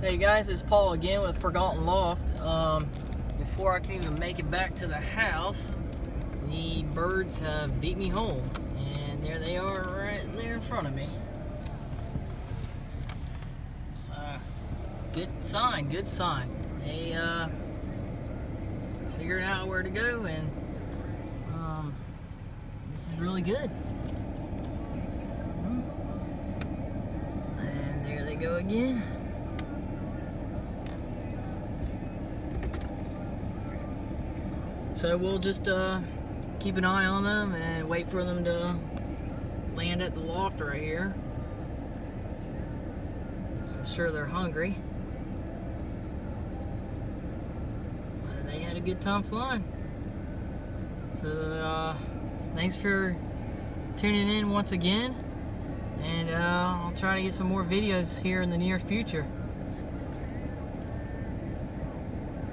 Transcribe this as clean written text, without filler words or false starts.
Hey guys, it's Paul again with Forgotten Loft. Before I can even make it back to the house, the birds have beat me home, and there they are right there in front of me. So, good sign, good sign. They figured out where to go, and this is really good. And there they go again. So we'll just keep an eye on them and wait for them to land at the loft right here. I'm sure they're hungry. They had a good time flying. So thanks for tuning in once again, and I'll try to get some more videos here in the near future.